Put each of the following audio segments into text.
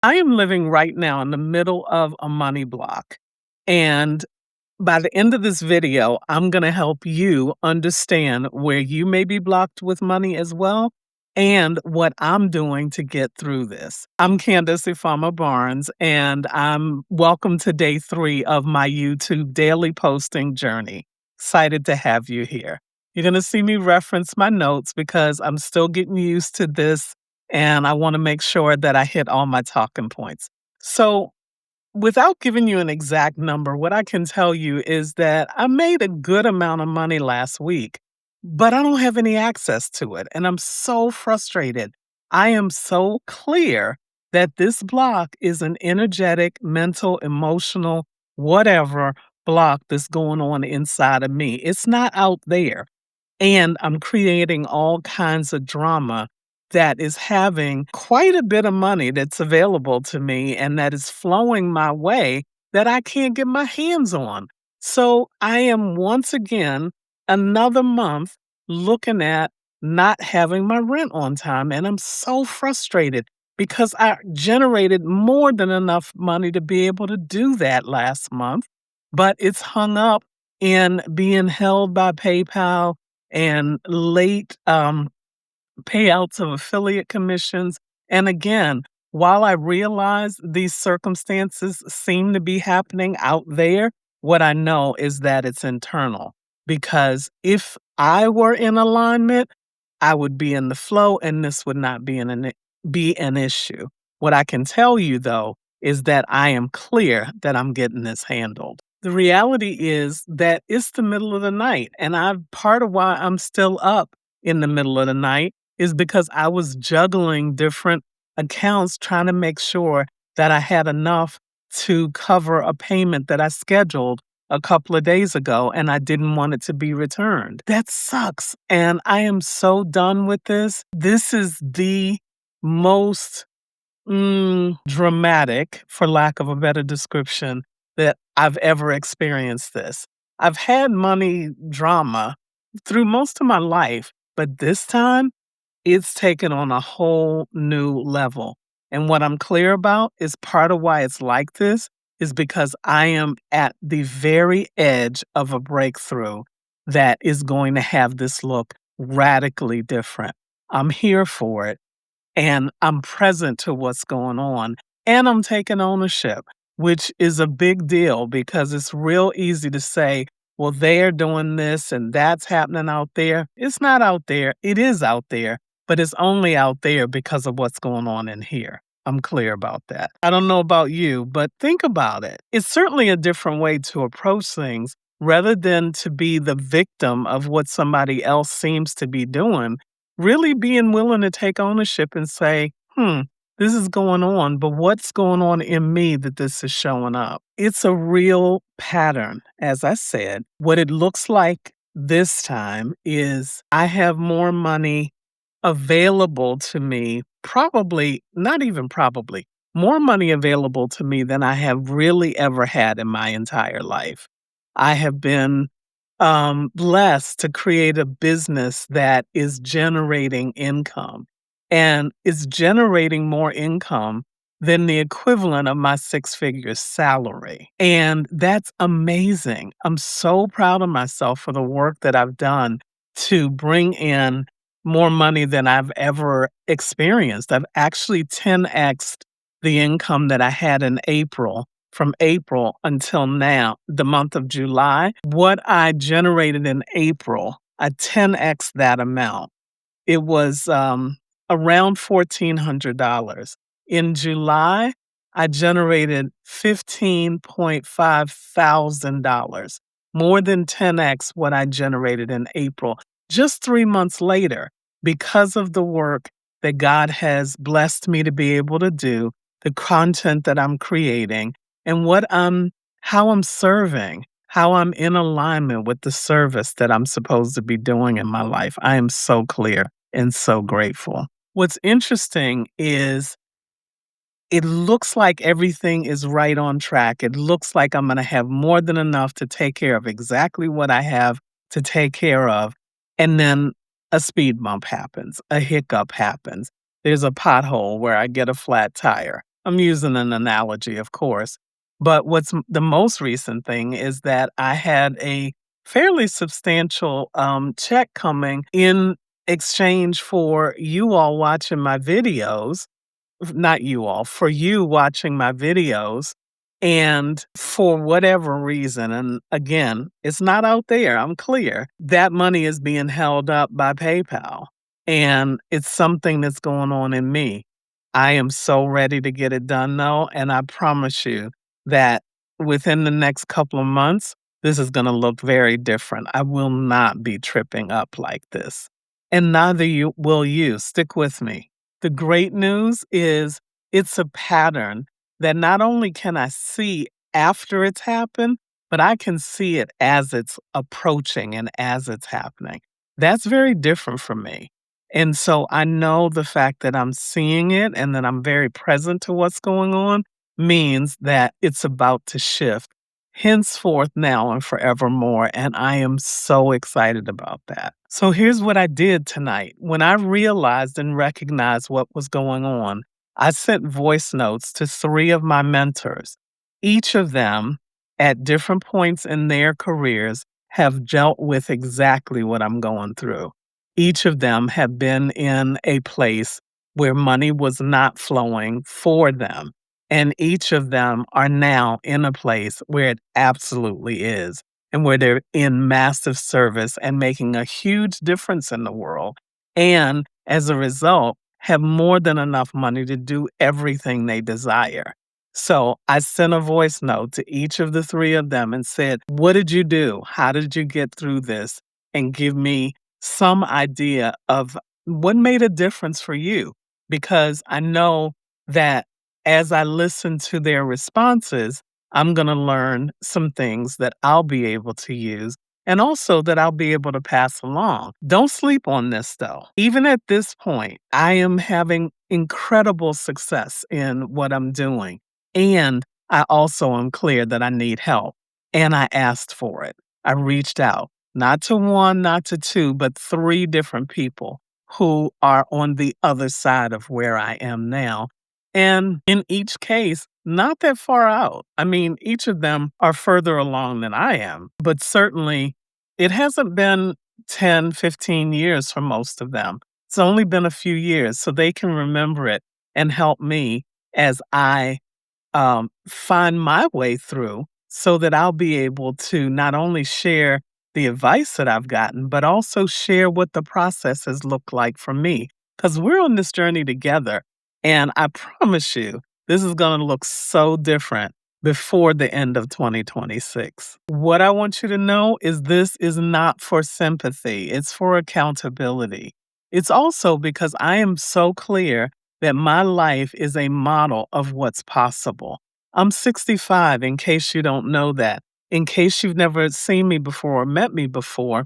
I am living right now in the middle of a money block. And by the end of this video, I'm going to help you understand where you may be blocked with money as well and what I'm doing to get through this. I'm Candace Ifama Barnes, and I'm welcome to day 3 of my YouTube daily posting journey. Excited to have you here. You're going to see me reference my notes because I'm still getting used to this and I want to make sure that I hit all my talking points. So, without giving you an exact number, what I can tell you is that I made a good amount of money last week, but I don't have any access to it. And I'm so frustrated. I am so clear that this block is an energetic, mental, emotional, whatever block that's going on inside of me. It's not out there. And I'm creating all kinds of drama that is having quite a bit of money that's available to me and that is flowing my way that I can't get my hands on. So I am once again another month looking at not having my rent on time. And I'm so frustrated because I generated more than enough money to be able to do that last month, but it's hung up in being held by PayPal and late payouts of affiliate commissions. And again, while I realize these circumstances seem to be happening out there, what I know is that it's internal. Because if I were in alignment, I would be in the flow and this would not be an issue. What I can tell you, though, is that I am clear that I'm getting this handled. The reality is that it's the middle of the night, and part of why I'm still up in the middle of the night is because I was juggling different accounts trying to make sure that I had enough to cover a payment that I scheduled a couple of days ago and I didn't want it to be returned. That sucks. And I am so done with this. This is the most dramatic, for lack of a better description, that I've ever experienced this. I've had money drama through most of my life, but this time it's taken on a whole new level. And what I'm clear about is part of why it's like this is because I am at the very edge of a breakthrough that is going to have this look radically different. I'm here for it and I'm present to what's going on and I'm taking ownership, which is a big deal because it's real easy to say, well, they're doing this and that's happening out there. It's not out there. It is out there, but it's only out there because of what's going on in here. I'm clear about that. I don't know about you, but think about it. It's certainly a different way to approach things rather than to be the victim of what somebody else seems to be doing. Really being willing to take ownership and say, this is going on, but what's going on in me that this is showing up? It's a real pattern, as I said. What it looks like this time is I have more money available to me, probably, not even probably, more money available to me than I have really ever had in my entire life. I have been blessed to create a business that is generating income and is generating more income than the equivalent of my 6-figure salary. And that's amazing. I'm so proud of myself for the work that I've done to bring in more money than I've ever experienced. I've actually 10x'd the income that I had in April from April until now, the month of July. What I generated in April, I 10x that amount. It was around $1,400. In July, I generated $15.5 thousand, more than 10x what I generated in April. Just 3 months later, because of the work that God has blessed me to be able to do, the content that I'm creating, and how I'm serving, how I'm in alignment with the service that I'm supposed to be doing in my life. I am so clear and so grateful. What's interesting is it looks like everything is right on track. It looks like I'm going to have more than enough to take care of exactly what I have to take care of. And then a speed bump happens, a hiccup happens. There's a pothole where I get a flat tire. I'm using an analogy, of course. But the most recent thing is that I had a fairly substantial check coming in exchange for you all watching my videos, not you all, for you watching my videos. And for whatever reason, and again, it's not out there, I'm clear, that money is being held up by PayPal. And it's something that's going on in me. I am so ready to get it done though. And I promise you that within the next couple of months, this is going to look very different. I will not be tripping up like this. And neither you will you. Stick with me. The great news is it's a pattern that not only can I see after it's happened, but I can see it as it's approaching and as it's happening. That's very different from me. And so I know the fact that I'm seeing it and that I'm very present to what's going on means that it's about to shift henceforth now and forevermore. And I am so excited about that. So here's what I did tonight. When I realized and recognized what was going on, I sent voice notes to three of my mentors. Each of them, at different points in their careers, have dealt with exactly what I'm going through. Each of them have been in a place where money was not flowing for them. And each of them are now in a place where it absolutely is, and where they're in massive service and making a huge difference in the world. And as a result, have more than enough money to do everything they desire. So I sent a voice note to each of the three of them and said, what did you do? How did you get through this? And give me some idea of what made a difference for you. Because I know that as I listen to their responses, I'm going to learn some things that I'll be able to use and also that I'll be able to pass along. Don't sleep on this though. Even at this point, I am having incredible success in what I'm doing. And I also am clear that I need help. And I asked for it. I reached out, not to one, not to two, but three different people who are on the other side of where I am now. And in each case, not that far out. I mean, each of them are further along than I am, but certainly it hasn't been 10, 15 years for most of them. It's only been a few years, so they can remember it and help me as I find my way through so that I'll be able to not only share the advice that I've gotten, but also share what the process has looked like for me. Because we're on this journey together. And I promise you, this is going to look so different before the end of 2026. What I want you to know is this is not for sympathy, it's for accountability. It's also because I am so clear that my life is a model of what's possible. I'm 65, in case you don't know that. In case you've never seen me before or met me before,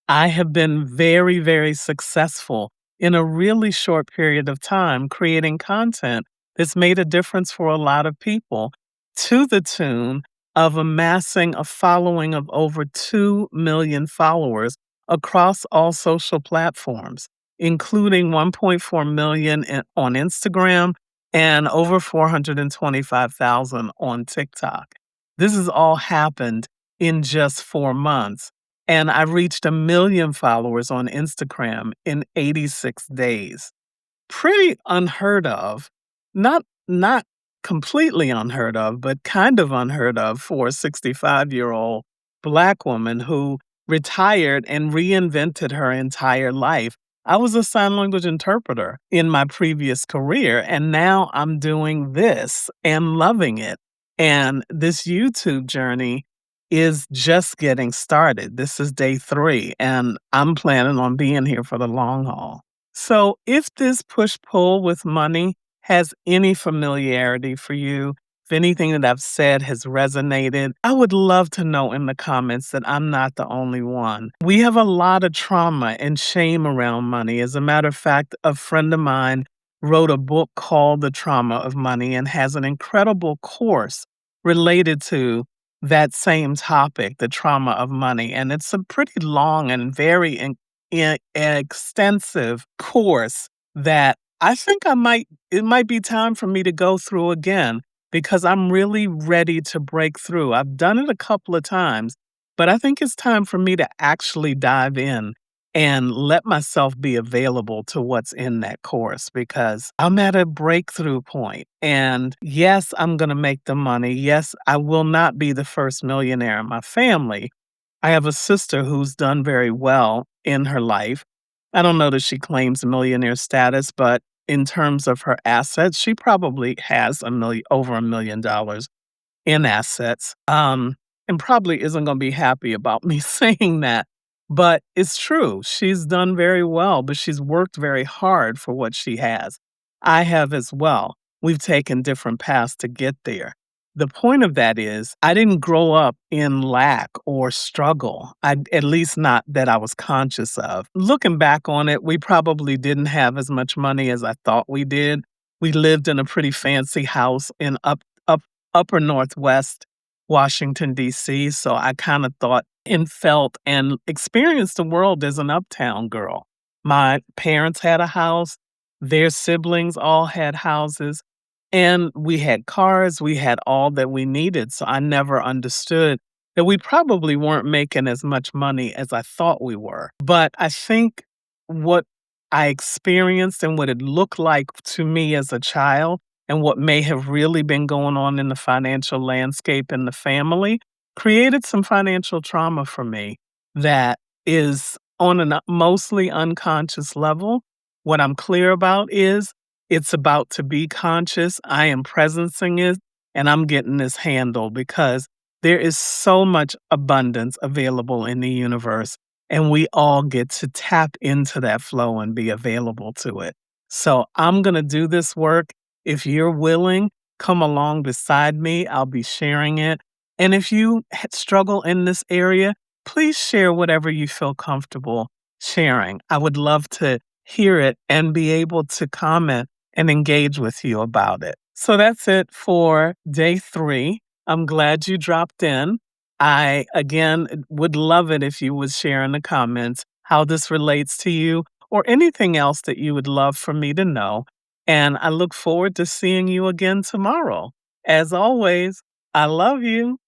I have been very, very successful in a really short period of time creating content that's made a difference for a lot of people to the tune of amassing a following of over 2 million followers across all social platforms, including 1.4 million on Instagram and over 425,000 on TikTok. This has all happened in just 4 months. And I reached 1 million followers on Instagram in 86 days. Pretty unheard of. Not completely unheard of, but kind of unheard of for a 65-year-old Black woman who retired and reinvented her entire life. I was a sign language interpreter in my previous career, and now I'm doing this and loving it. And this YouTube journey is just getting started. This is day 3, and I'm planning on being here for the long haul. So, if this push pull with money has any familiarity for you, if anything that I've said has resonated, I would love to know in the comments that I'm not the only one. We have a lot of trauma and shame around money. As a matter of fact, a friend of mine wrote a book called The Trauma of Money and has an incredible course related to that same topic, the trauma of money. And it's a pretty long and very extensive course that I think it might be time for me to go through again because I'm really ready to break through. I've done it a couple of times, but I think it's time for me to actually dive in and let myself be available to what's in that course because I'm at a breakthrough point. And yes, I'm going to make the money. Yes, I will not be the first millionaire in my family. I have a sister who's done very well in her life. I don't know that she claims millionaire status, but in terms of her assets, she probably has over $1 million in assets, and probably isn't gonna be happy about me saying that, but it's true. She's done very well, but she's worked very hard for what she has. I have as well. We've taken different paths to get there. The point of that is, I didn't grow up in lack or struggle, at least not that I was conscious of. Looking back on it, we probably didn't have as much money as I thought we did. We lived in a pretty fancy house in upper Northwest Washington, D.C., so I kinda thought and felt and experienced the world as an uptown girl. My parents had a house, their siblings all had houses, and we had cars, we had all that we needed, so I never understood that we probably weren't making as much money as I thought we were. But I think what I experienced and what it looked like to me as a child and what may have really been going on in the financial landscape in the family created some financial trauma for me that is on a mostly unconscious level. What I'm clear about is it's about to be conscious. I am presencing it and I'm getting this handled because there is so much abundance available in the universe, and we all get to tap into that flow and be available to it. So I'm going to do this work. If you're willing, come along beside me. I'll be sharing it. And if you struggle in this area, please share whatever you feel comfortable sharing. I would love to hear it and be able to comment and engage with you about it. So that's it for day 3. I'm glad you dropped in. I, again, would love it if you would share in the comments how this relates to you or anything else that you would love for me to know. And I look forward to seeing you again tomorrow. As always, I love you.